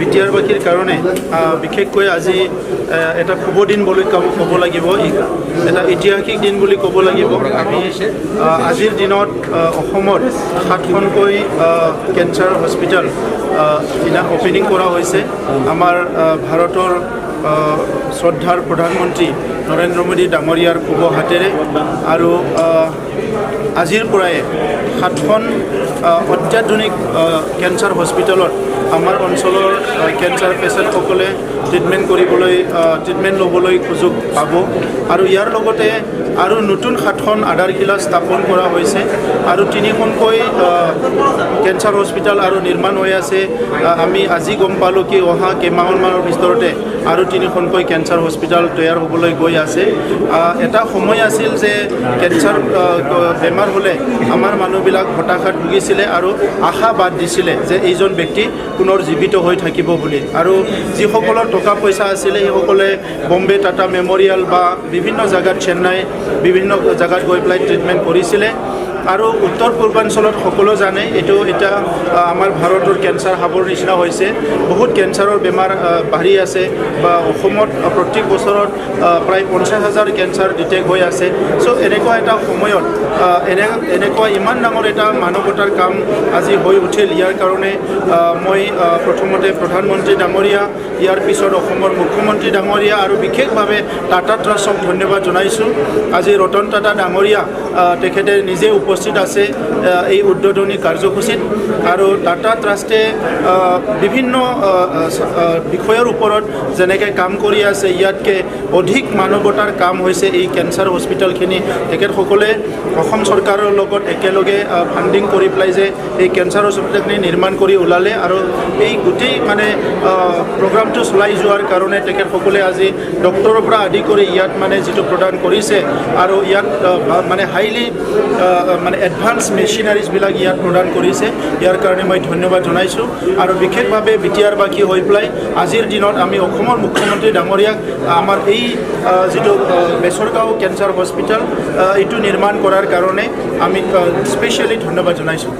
বিটিআৰবাসীৰ কাৰণে বিশেষকৈ আজি এটা শুভ দিন বুলি ক'ব লাগিব, এটা ঐতিহাসিক দিন বুলি ক'ব লাগিব। আমি আজিৰ দিনত অসমত 7খনকৈ কেঞ্চাৰ হস্পিটেল অপেনিং কৰা হৈছে। আমাৰ ভাৰতৰ শ্ৰদ্ধাৰ প্ৰধানমন্ত্ৰী নৰেন্দ্ৰ মোদী ডাঙৰীয়াৰ শুভ হাতেৰে আৰু আজিৰ পৰাই 7খন অত্যাধুনিক কেঞ্চাৰ হস্পিটেলত আমাৰ অঞ্চলৰ কেঞ্চাৰ পেচেণ্টসকলে ট্ৰিটমেণ্ট ল'বলৈ সুযোগ পাব। আৰু ইয়াৰ লগতে আৰু নতুন 7খন আধাৰশিলা স্থাপন কৰা হৈছে আৰু 3খনকৈ কেঞ্চাৰ হস্পিটেল আৰু নিৰ্মাণ হৈ আছে। আমি আজি গম পালোঁ কি অহা কেইমাহমানৰ ভিতৰতে আৰু 3খনকৈ কেঞ্চাৰ হস্পিটেল তৈয়াৰ হ'বলৈ গৈ আছে। এটা সময় আছিল যে কেঞ্চাৰ বেমাৰ হ'লে আমাৰ মানুহবিলাক হতাশাত ভুগিছিলে আৰু আশা বাদ দিছিলে যে এইজন ব্যক্তি পুনৰ জীৱিত হৈ থাকিব বুলি। আৰু যিসকলৰ টকা পইচা আছিলে সেইসকলে বম্বে টাটা মেমৰিয়েল বা বিভিন্ন জেগাত চেন্নাই বিভিন্ন জেগাত গৈ পেলাই ট্ৰিটমেণ্ট কৰিছিলে। আৰু উত্তৰ পূৰ্বাঞ্চলত সকলো জানে এইটো এতিয়া আমাৰ ভাৰতৰ কেঞ্চাৰ হাবৰ নিচিনা হৈছে। বহুত কেঞ্চাৰৰ বেমাৰ বাঢ়ি আছে বা অসমত প্ৰত্যেক বছৰত প্ৰায় 50,000 কেঞ্চাৰ ডিটেক্ট হৈ আছে। চ' এনেকুৱা এটা সময়ত এনেকুৱা ইমান ডাঙৰ এটা মানৱতাৰ কাম আজি হৈ উঠিল। ইয়াৰ কাৰণে মই প্ৰথমতে প্ৰধানমন্ত্ৰী ডাঙৰীয়া, ইয়াৰ পিছত অসমৰ মুখ্যমন্ত্ৰী ডাঙৰীয়া আৰু বিশেষভাৱে টাটা ট্ৰাষ্টক ধন্যবাদ জনাইছোঁ। আজি ৰতন টাটা ডাঙৰীয়া তেখেতে নিজে উপস্থিত আছে এই উদ্বোধনী কাৰ্যসূচীত। আৰু টাটা ট্ৰাষ্টে বিভিন্ন বিষয়ৰ ওপৰত যেনেকৈ কাম কৰি আছে, ইয়াতকৈ অধিক মানৱতাৰ কাম হৈছে এই কেঞ্চাৰ হস্পিটেলখিনি। তেখেতসকলে অসম চৰকাৰৰ লগত একেলগে ফাণ্ডিং কৰি পেলাই যে এই কেঞ্চাৰ হস্পিটেলখিনি নিৰ্মাণ কৰি ওলালে আৰু এই গোটেই প্ৰগ্ৰামটো চলাই যোৱাৰ কাৰণে তেখেতসকলে আজি ডক্টৰৰ পৰা আদি কৰি ইয়াত যিটো প্ৰদান কৰিছে আৰু ইয়াত হাইলি এডভান্স মেচিনাৰিজবিলাক ইয়াত প্ৰদান কৰিছে। ইয়াৰ কাৰণে মই ধন্যবাদ জনাইছোঁ। আৰু বিশেষভাৱে বিটিআৰবাসী হৈ পেলাই আজিৰ দিনত আমি অসমৰ মুখ্যমন্ত্ৰী ডাঙৰীয়াক আমাৰ এই যিটো বেচৰগাঁও কেঞ্চাৰ হস্পিটেল এইটো নিৰ্মাণ কৰাৰ কাৰণে আমি স্পেচিয়েলি ধন্যবাদ জনাইছোঁ।